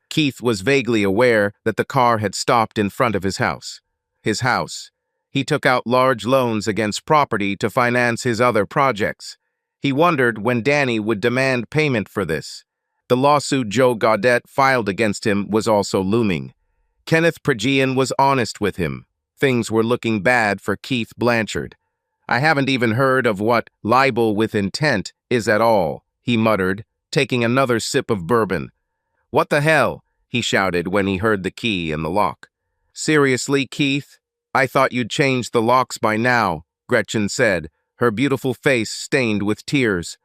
Speaker 1: Keith was vaguely aware that the car had stopped in front of his house. His house. He took out large loans against property to finance his other projects. He wondered when Danny would demand payment for this. The lawsuit Joe Gaudette filed against him was also looming. Kenneth Pregian was honest with him. Things were looking bad for Keith Blanchard. I haven't even heard of what libel with intent is at all, he muttered, taking another sip of bourbon. What the hell? He shouted when he heard the key in the lock. Seriously, Keith? I thought you'd changed the locks by now, Gretchen said, her beautiful face stained with tears.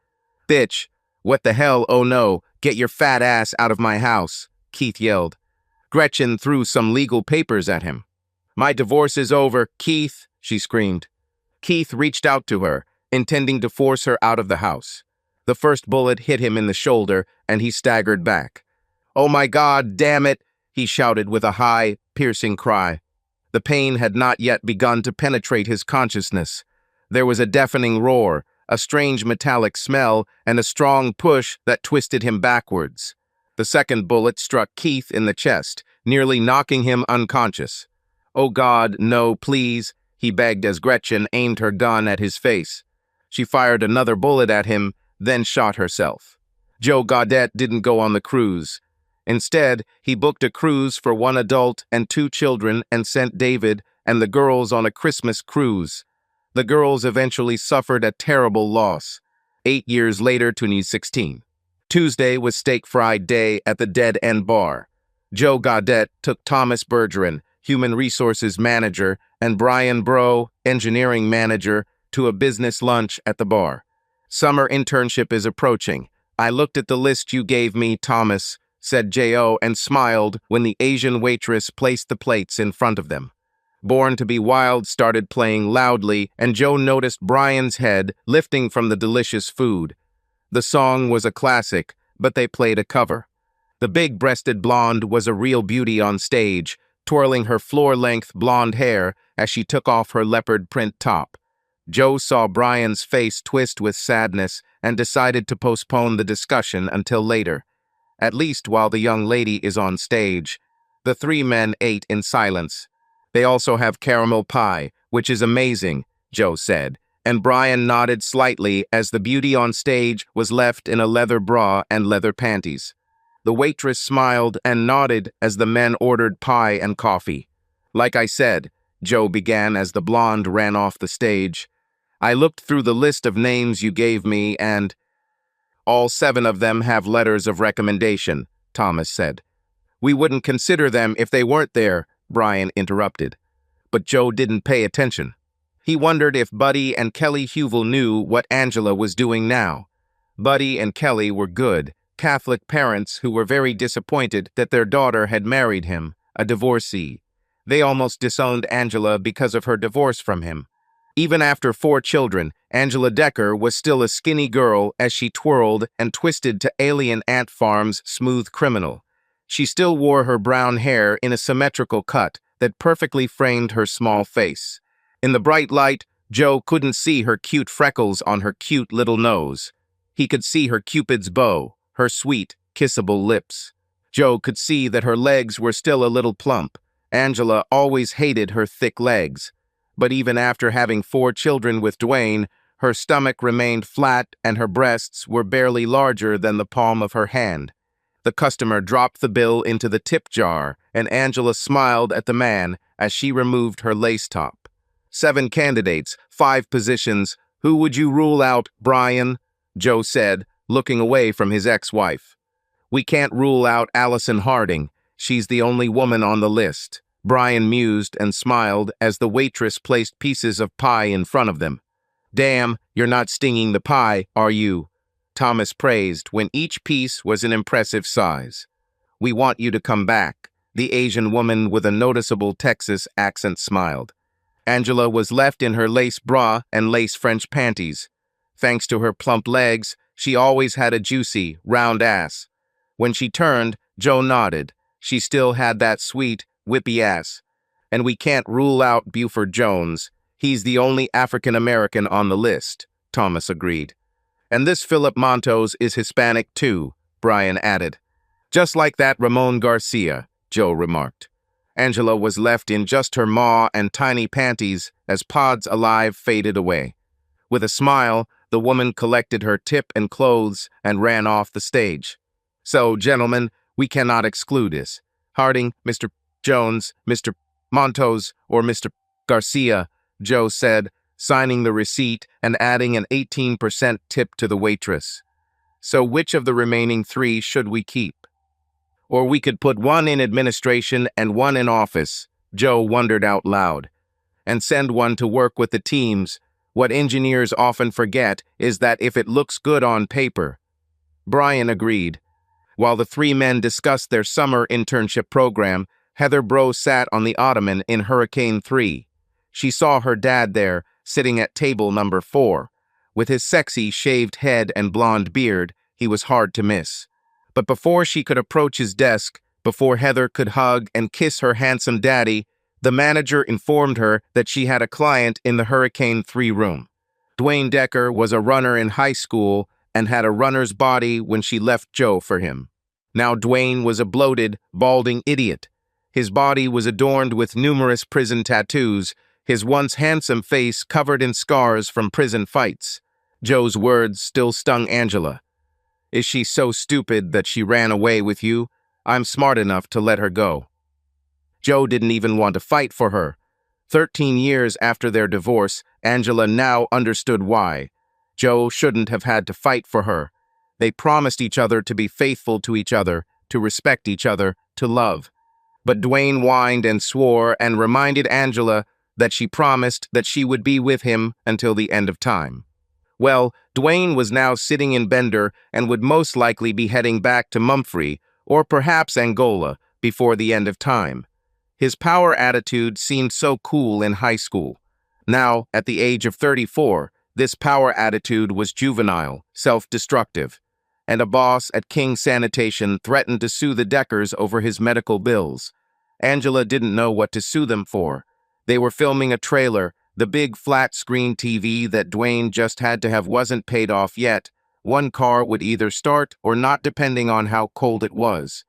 Speaker 1: Bitch, what the hell, oh no, get your fat ass out of my house, Keith yelled. Gretchen threw some legal papers at him. My divorce is over, Keith, she screamed. Keith reached out to her, intending to force her out of the house. The first bullet hit him in the shoulder, and he staggered back. Oh my God, damn it, he shouted with a high, piercing cry. The pain had not yet begun to penetrate his consciousness. There was a deafening roar, a strange metallic smell, and a strong push that twisted him backwards. The second bullet struck Keith in the chest, nearly knocking him unconscious. "Oh God, no, please," he begged as Gretchen aimed her gun at his face. She fired another bullet at him, then shot herself. Joe Gaudette didn't go on the cruise. Instead, he booked a cruise for 1 adult and 2 children and sent David and the girls on a Christmas cruise. The girls eventually suffered a terrible loss. 8 years later, 2016. Tuesday was steak fried day at the Dead End Bar. Joe Gaudette took Thomas Bergeron, human resources manager, and Brian Bro, engineering manager, to a business lunch at the bar. "Summer internship is approaching. I looked at the list you gave me, Thomas," said J.O. and smiled when the Asian waitress placed the plates in front of them. Born to be Wild started playing loudly, and Joe noticed Brian's head lifting from the delicious food. The song was a classic, but they played a cover. The big-breasted blonde was a real beauty on stage, twirling her floor-length blonde hair as she took off her leopard print top. Joe saw Brian's face twist with sadness and decided to postpone the discussion until later, at least while the young lady is on stage. The 3 men ate in silence. "They also have caramel pie, which is amazing," Joe said, and Brian nodded slightly as the beauty on stage was left in a leather bra and leather panties. The waitress smiled and nodded as the men ordered pie and coffee. "Like I said," Joe began as the blonde ran off the stage, "I looked through the list of names you gave me and—" "All 7 of them have letters of recommendation," Thomas said. "We wouldn't consider them if they weren't there," Brian interrupted. But Joe didn't pay attention. He wondered if Buddy and Kelly Huville knew what Angela was doing now. Buddy and Kelly were good, Catholic parents who were very disappointed that their daughter had married him, a divorcee. They almost disowned Angela because of her divorce from him. Even after 4 children, Angela Decker was still a skinny girl as she twirled and twisted to Alien Ant Farm's Smooth Criminal. She still wore her brown hair in a symmetrical cut that perfectly framed her small face. In the bright light, Joe couldn't see her cute freckles on her cute little nose. He could see her Cupid's bow, her sweet, kissable lips. Joe could see that her legs were still a little plump. Angela always hated her thick legs. But even after having 4 children with Dwayne, her stomach remained flat and her breasts were barely larger than the palm of her hand. The customer dropped the bill into the tip jar, and Angela smiled at the man as she removed her lace top. 7 candidates, 5 positions. Who would you rule out, Brian? Joe said, looking away from his ex-wife. We can't rule out Allison Harding. She's the only woman on the list. Brian mused and smiled as the waitress placed pieces of pie in front of them. Damn, you're not stinging the pie, are you? Thomas praised when each piece was an impressive size. We want you to come back. The Asian woman with a noticeable Texas accent smiled. Angela was left in her lace bra and lace French panties. Thanks to her plump legs, she always had a juicy, round ass. When she turned, Joe nodded. She still had that sweet, whippy ass. And we can't rule out Buford Jones. He's the only African-American on the list, Thomas agreed. And this Philip Montos is Hispanic too, Brian added. Just like that Ramon Garcia, Joe remarked. Angela was left in just her maw and tiny panties as Pods Alive faded away. With a smile, the woman collected her tip and clothes and ran off the stage. So, gentlemen, we cannot exclude this. Harding, Mr. Jones, Mr. Montos, or Mr. Garcia, Joe said, signing the receipt and adding an 18% tip to the waitress. So which of the remaining 3 should we keep? Or we could put 1 in administration and 1 in office, Joe wondered out loud, and send 1 to work with the teams. What engineers often forget is that if it looks good on paper. Brian agreed. While the 3 men discussed their summer internship program, Heather Bro sat on the ottoman in Hurricane 3. She saw her dad there, sitting at table number 4. With his sexy, shaved head and blonde beard, he was hard to miss. But before she could approach his desk, before Heather could hug and kiss her handsome daddy, The manager informed her that she had a client in the Hurricane 3 room. Dwayne Decker was a runner in high school and had a runner's body when she left Joe for him. Now Dwayne was a bloated, balding idiot. His body was adorned with numerous prison tattoos, his once handsome face covered in scars from prison fights. Joe's words still stung Angela. "Is she so stupid that she ran away with you? I'm smart enough to let her go." Joe didn't even want to fight for her. 13 years after their divorce, Angela now understood why. Joe shouldn't have had to fight for her. They promised each other to be faithful to each other, to respect each other, to love. But Dwayne whined and swore and reminded Angela that she promised that she would be with him until the end of time. Well, Dwayne was now sitting in Bender and would most likely be heading back to Mumphrey, or perhaps Angola, before the end of time. His power attitude seemed so cool in high school. Now, at the age of 34, this power attitude was juvenile, self-destructive, and a boss at King Sanitation threatened to sue the Deckers over his medical bills. Angela didn't know what to sue them for. They were filming a trailer. The big flat-screen TV that Dwayne just had to have wasn't paid off yet. One car would either start or not depending on how cold it was.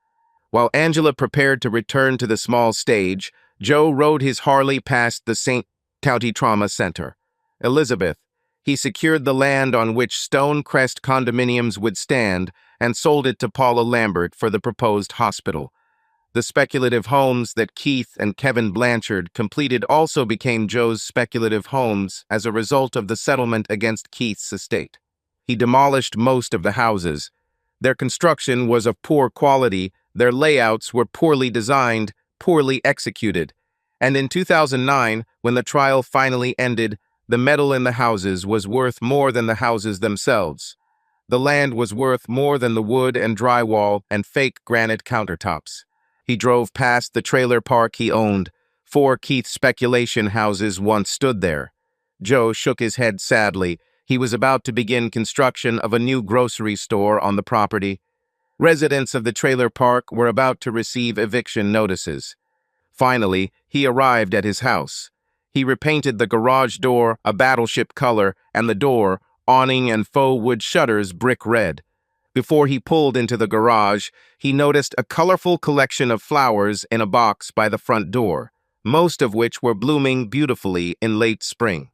Speaker 1: While Angela prepared to return to the small stage, Joe rode his Harley past the St. County Trauma Center. Elizabeth. He secured the land on which Stonecrest condominiums would stand and sold it to Paula Lambert for the proposed hospital. The speculative homes that Keith and Kevin Blanchard completed also became Joe's speculative homes as a result of the settlement against Keith's estate. He demolished most of the houses. Their construction was of poor quality, their layouts were poorly designed, poorly executed. And in 2009, when the trial finally ended, the metal in the houses was worth more than the houses themselves. The land was worth more than the wood and drywall and fake granite countertops. He drove past the trailer park he owned. 4 Keith speculation houses once stood there. Joe shook his head sadly. He was about to begin construction of a new grocery store on the property. Residents of the trailer park were about to receive eviction notices. Finally, he arrived at his house. He repainted the garage door a battleship color and the door, awning and faux wood shutters brick red. Before he pulled into the garage, he noticed a colorful collection of flowers in a box by the front door, most of which were blooming beautifully in late spring.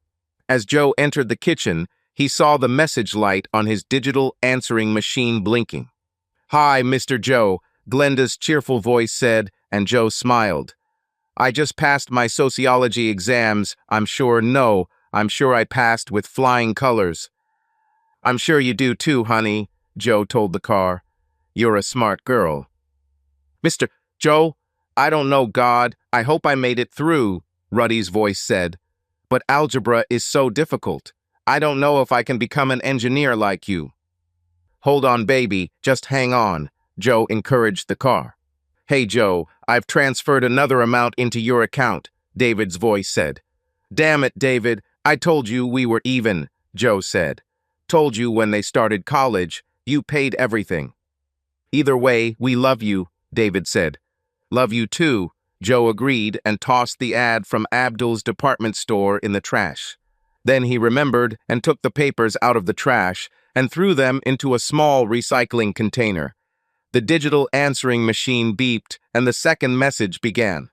Speaker 1: As Joe entered the kitchen, he saw the message light on his digital answering machine blinking. "Hi, Mr. Joe," Glenda's cheerful voice said, and Joe smiled. "I just passed my sociology exams. I'm sure I passed with flying colors." "I'm sure you do too, honey," Joe told the car. "You're a smart girl." "Mr. Joe, I don't know, God. I hope I made it through," Ruddy's voice said. "But algebra is so difficult. I don't know if I can become an engineer like you." "Hold on, baby. Just hang on," Joe encouraged the car. "Hey, Joe, I've transferred another amount into your account," David's voice said. "Damn it, David. I told you we were even," Joe said. "Told you when they started college. You paid everything." "Either way, we love you," David said. "Love you too," Joe agreed and tossed the ad from Abdul's department store in the trash. Then he remembered and took the papers out of the trash and threw them into a small recycling container. The digital answering machine beeped, and the second message began.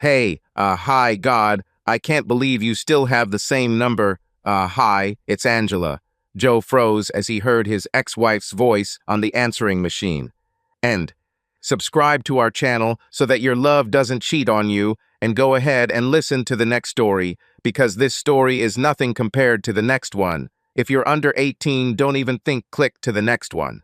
Speaker 1: "Hey, hi, God, I can't believe you still have the same number. Hi, it's Angela." Joe froze as he heard his ex-wife's voice on the answering machine. End. Subscribe to our channel so that your love doesn't cheat on you, and go ahead and listen to the next story, because this story is nothing compared to the next one. If you're under 18, don't even click to the next one.